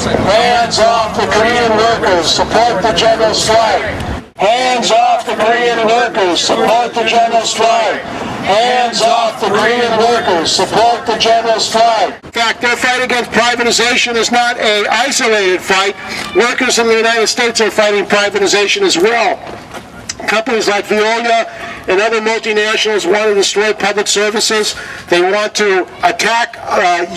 Hands off the Korean workers. Support the general strike. Hands off the Korean workers. Support the general strike. Hands off the Korean workers. Support the general strike. In fact, their fight against privatization is not an isolated fight. Workers in the United States are fighting privatization as well. Companies like Veolia and other multinationals want to destroy public services. They want to attack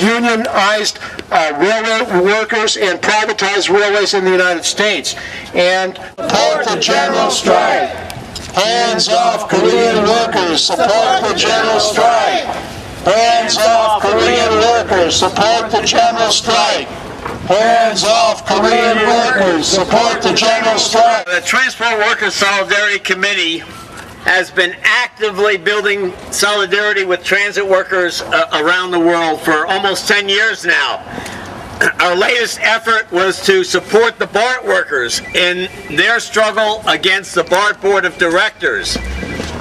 unionized railway workers and privatize railways in the United States. And support the general strike. Hands off Korean workers. Support the general strike. Hands off Korean workers. Support the general strike. Hands off Korean workers. Support the general strike. The Transport Workers Solidarity Committee has been actively building solidarity with transit workers around the world for almost 10 years now. Our latest effort was to support the BART workers in their struggle against the BART Board of Directors.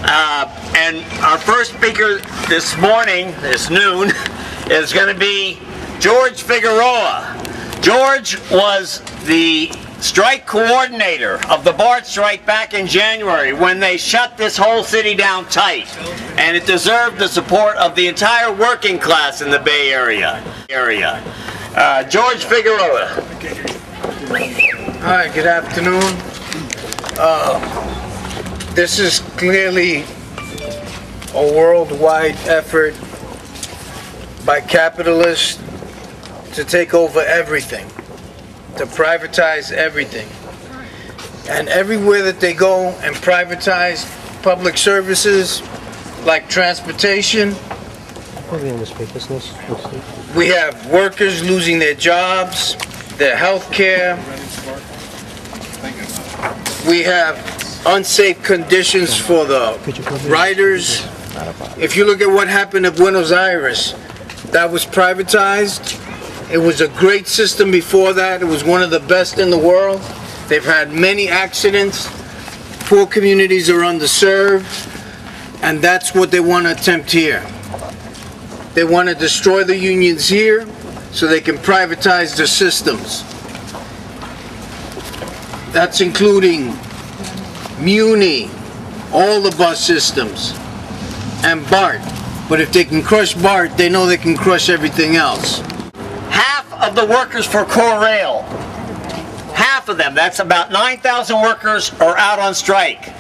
And our first speaker this noon, is going to be George Figueroa. George was the strike coordinator of the BART strike back in January when they shut this whole city down tight, and it deserved the support of the entire working class in the Bay Area. George Figueroa. Hi, good afternoon. This is clearly a worldwide effort by capitalists to take over everything, to privatize everything. And everywhere that they go and privatize public services like transportation, we have workers losing their jobs, their health care. We have unsafe conditions for the riders. If you look at what happened in Buenos Aires, that was privatized. It was a great system before that. It was one of the best in the world. They've had many accidents. Poor communities are underserved, and that's what they want to attempt here. They want to destroy the unions here so they can privatize the systems. That's including Muni, all the bus systems, and BART. But if they can crush BART, they know they can crush everything else. Half of the workers for KORAIL, half of them, that's about 9,000 workers, are out on strike.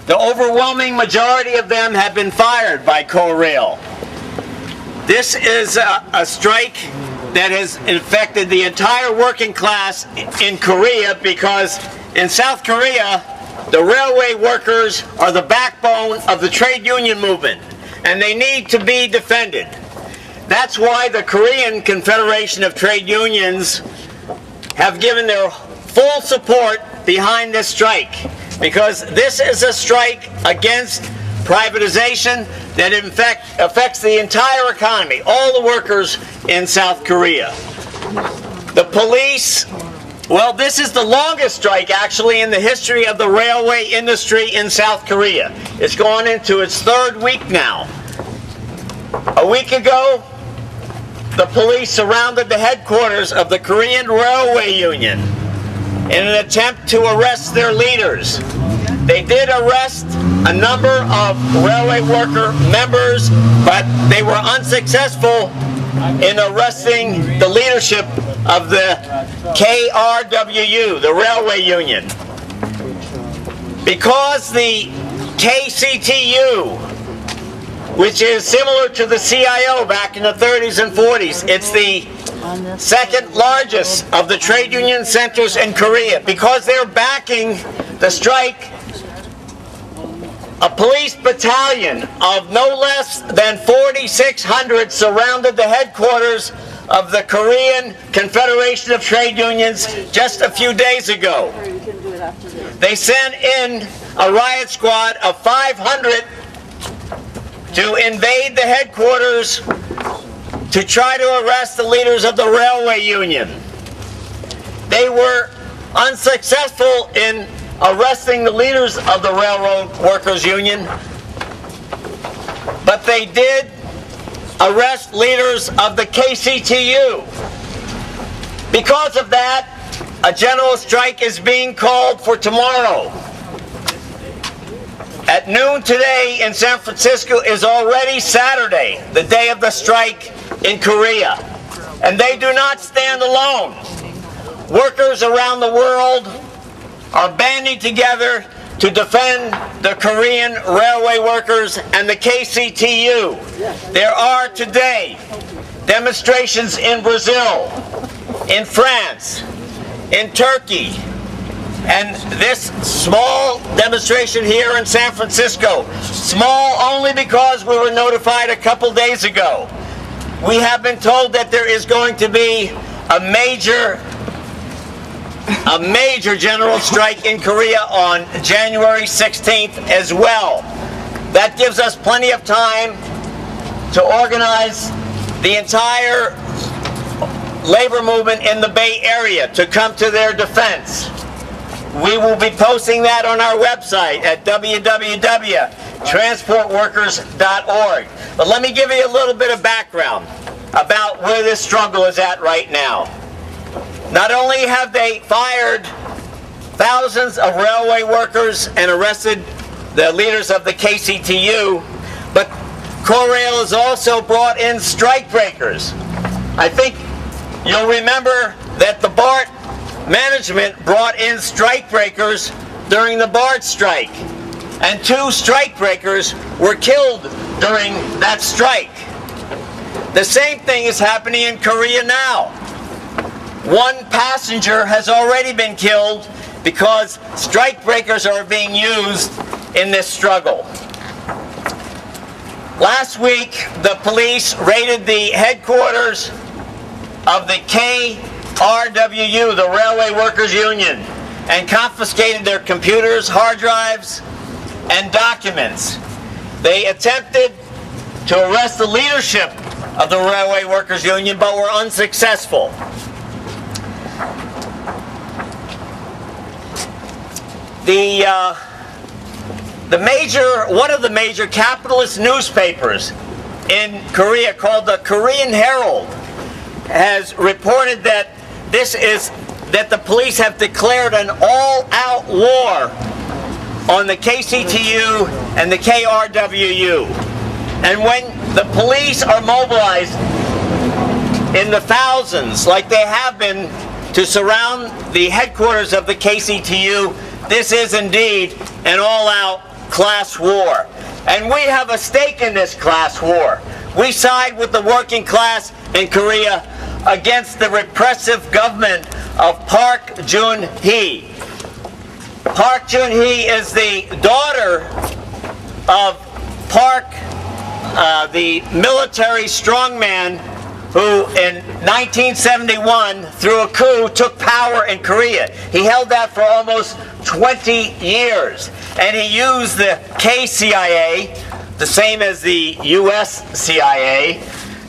The overwhelming majority of them have been fired by KORAIL. This is a strike that has infected the entire working class in Korea, because in South Korea, the railway workers are the backbone of the trade union movement, and they need to be defended. That's why the Korean Confederation of Trade Unions have given their full support behind this strike, because this is a strike against privatization that in fact affects the entire economy, all the workers in South Korea. The police, well, this is the longest strike actually in the history of the railway industry in South Korea. It's gone into its third week now. A week ago, the police surrounded the headquarters of the Korean Railway Union in an attempt to arrest their leaders. They did arrest a number of railway worker members, but they were unsuccessful in arresting the leadership of the KRWU, the railway union. Because the KCTU, which is similar to the CIO back in the 30s and 40s, it's the second largest of the trade union centers in Korea. Because they're backing the strike, a police battalion of no less than 4,600 surrounded the headquarters of the Korean Confederation of Trade Unions just a few days ago. They sent in a riot squad of 500 to invade the headquarters to try to arrest the leaders of the railway union. They were unsuccessful in arresting the leaders of the Railroad Workers Union, but they did arrest leaders of the KCTU. Because of that, a general strike is being called for tomorrow. At noon today in San Francisco is already Saturday, the day of the strike in Korea. And they do not stand alone. Workers around the world are banding together to defend the Korean railway workers and the KCTU. There are today demonstrations in Brazil, in France, in Turkey, and this small demonstration here in San Francisco, small only because we were notified a couple days ago. We have been told that there is going to be a major general strike in Korea on January 16th as well. That gives us plenty of time to organize the entire labor movement in the Bay Area to come to their defense. We will be posting that on our website at www.transportworkers.org. But let me give you a little bit of background about where this struggle is at right now. Not only have they fired thousands of railway workers and arrested the leaders of the KCTU, but KORAIL has also brought in strike breakers. I think you'll remember that the BART management brought in strike breakers during the BART strike, and 2 strike breakers were killed during that strike. The same thing is happening in Korea now. 1 passenger has already been killed because strike breakers are being used in this struggle. Last week, the police raided the headquarters of the KRWU, the Railway Workers Union, and confiscated their computers, hard drives, and documents. They attempted to arrest the leadership of the Railway Workers Union, but were unsuccessful. One of the major capitalist newspapers in Korea, called the Korean Herald, has reported that the police have declared an all-out war on the KCTU and the KRWU. And when the police are mobilized in the thousands, like they have been, to surround the headquarters of the KCTU, this is indeed an all-out class war. And we have a stake in this class war. We side with the working class in Korea against the repressive government of Park Geun-hye. Park Geun-hye is the daughter of Park, the military strongman who in 1971, through a coup, took power in Korea. He held that for almost 20 years. And he used the KCIA, the same as the US CIA,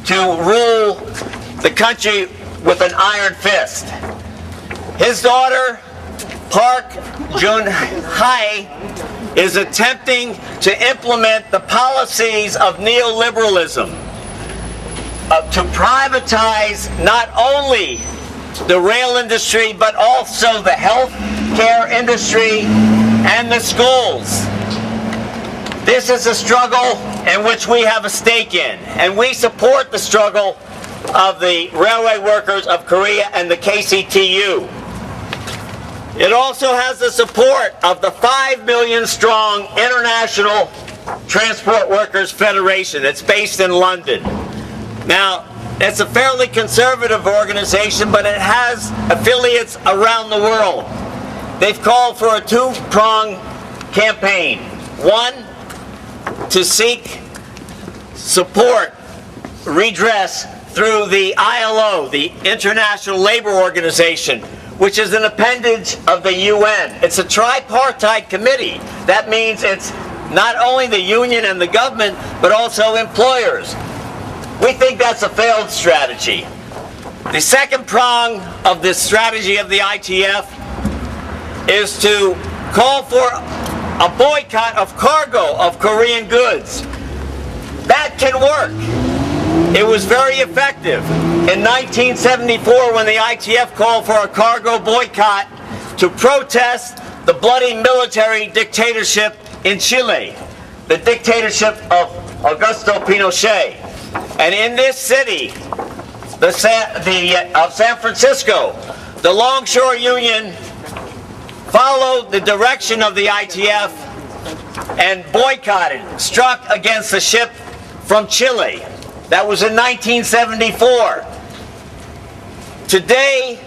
to rule the country with an iron fist. His daughter, Park Geun-hye, is attempting to implement the policies of neoliberalism, to privatize not only the rail industry, but also the health care industry and the schools. This is a struggle in which we have a stake in, and we support the struggle of the railway workers of Korea and the KCTU. It also has the support of the 5 million strong International Transport Workers Federation. It's based in London. Now, it's a fairly conservative organization, but it has affiliates around the world. They've called for a 2-pronged campaign. One, to seek support, redress through the ILO, the International Labor Organization, which is an appendage of the UN. It's a tripartite committee. That means it's not only the union and the government, but also employers. We think that's a failed strategy. The second prong of this strategy of the ITF is to call for a boycott of cargo of Korean goods. That can work It was very effective. In 1974, when the ITF called for a cargo boycott to protest the bloody military dictatorship in Chile, the dictatorship of Augusto Pinochet. And in this city, of San Francisco, the Longshore Union followed the direction of the ITF and boycotted, struck against the ship from Chile. That was in 1974. Today,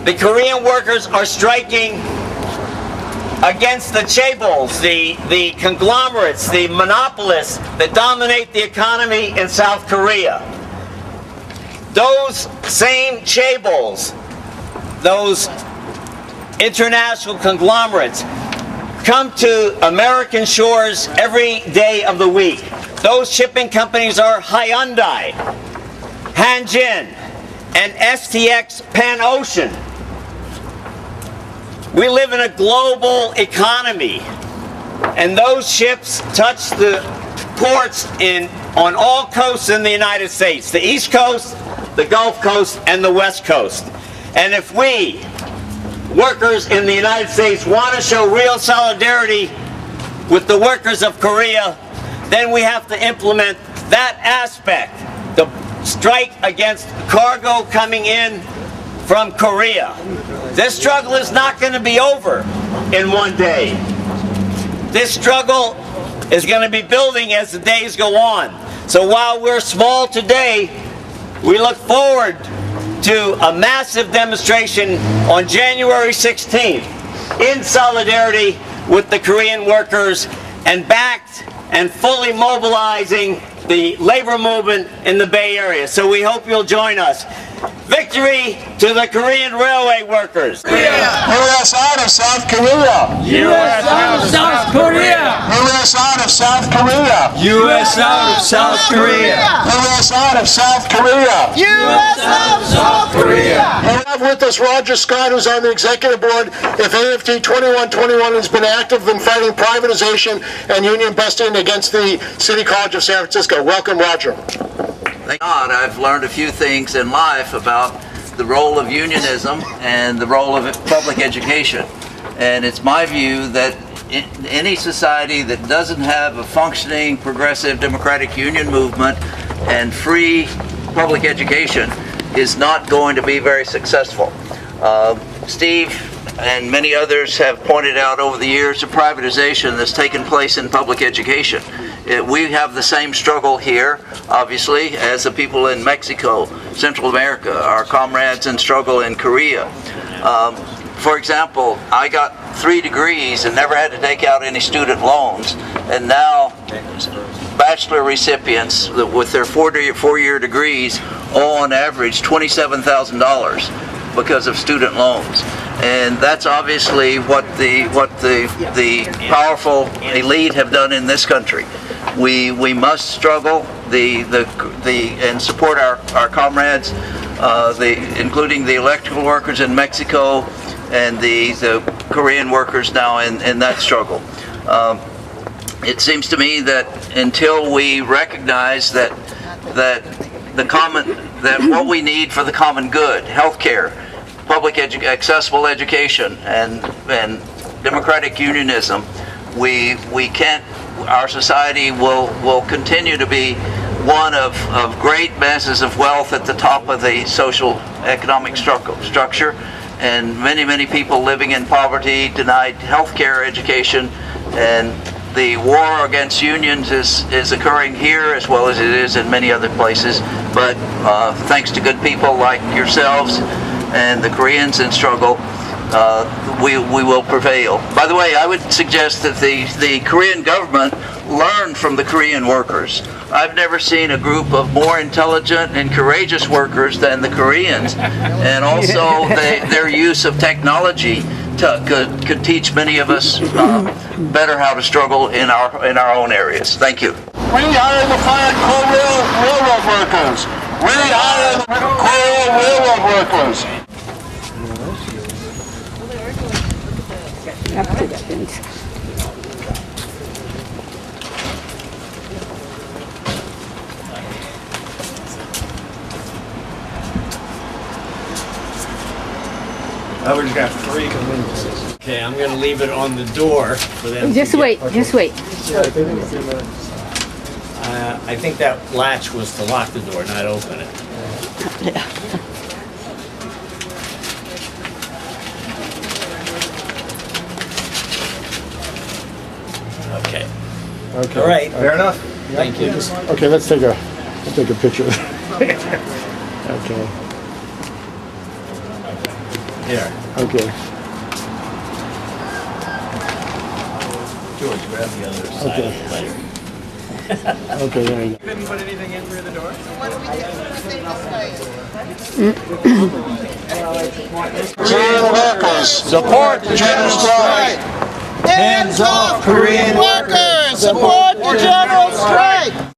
the Korean workers are striking against the chaebols, the conglomerates, the monopolists that dominate the economy in South Korea. Those same chaebols, those international conglomerates, come to American shores every day of the week. Those shipping companies are Hyundai, Hanjin, and STX Pan Ocean. We live in a global economy, and those ships touch the ports on all coasts in the United States, the East Coast, the Gulf Coast, and the West Coast. And if we, workers in the United States, want to show real solidarity with the workers of Korea, then we have to implement that aspect, the strike against cargo coming in from Korea. This struggle is not going to be over in one day. This struggle is going to be building as the days go on. So while we're small today, we look forward to a massive demonstration on January 16th in solidarity with the Korean workers and backed and fully mobilizing the labor movement in the Bay Area. So we hope you'll join us. Victory to the Korean railway workers. U.S. out of South Korea. U.S. out of South Korea. U.S. out of South Korea. U.S. out of South Korea. U.S. out of South Korea. U.S. out of South Korea. We have with us Roger Scott, who's on the executive board of AFT 2121, has been active in fighting privatization and union busting against the City College of San Francisco. Welcome, Roger. Thank God I've learned a few things in life about the role of unionism and the role of public education. And it's my view that in any society that doesn't have a functioning, progressive, democratic union movement and free public education is not going to be very successful. Steve and many others have pointed out over the years the privatization that's taken place in public education. We have the same struggle here, obviously, as the people in Mexico, Central America, our comrades in struggle in Korea. For example, I got 3 degrees and never had to take out any student loans, and now bachelor recipients with their 4-year degrees owe on average $27,000 because of student loans. And that's obviously what the powerful elite have done in this country. We must struggle and support our comrades, including the electrical workers in Mexico and the Korean workers now in that struggle. It seems to me that until we recognize that what we need for the common good, healthcare, public accessible education, and democratic unionism, we can't. Our society will continue to be one of great masses of wealth at the top of the social economic structure, and many people living in poverty, denied health care, education, and the war against unions is occurring here as well as it is in many other places. But thanks to good people like yourselves and the Koreans in struggle, we will prevail. By the way, I would suggest that the Korean government learn from the Korean workers. I've never seen a group of more intelligent and courageous workers than the Koreans, and also their use of technology could teach many of us better how to struggle in our own areas. Thank you. Rehire the fired KORAIL railroad workers. Rehire the KORAIL railroad workers. We just got 3 conveniences. Okay, I'm gonna leave it on the door for them. Just to wait, just wait. I think that latch was to lock the door, not open it. Okay. Okay. All right. Fair enough. Thank you. Okay, let's take a picture. Okay. Here. Okay. George, grab the other side Okay. of the letter. Okay, there you go. Couldn't put anything in through the door? Korean workers, support the general strike. Hands off Korean workers! Support the general strike!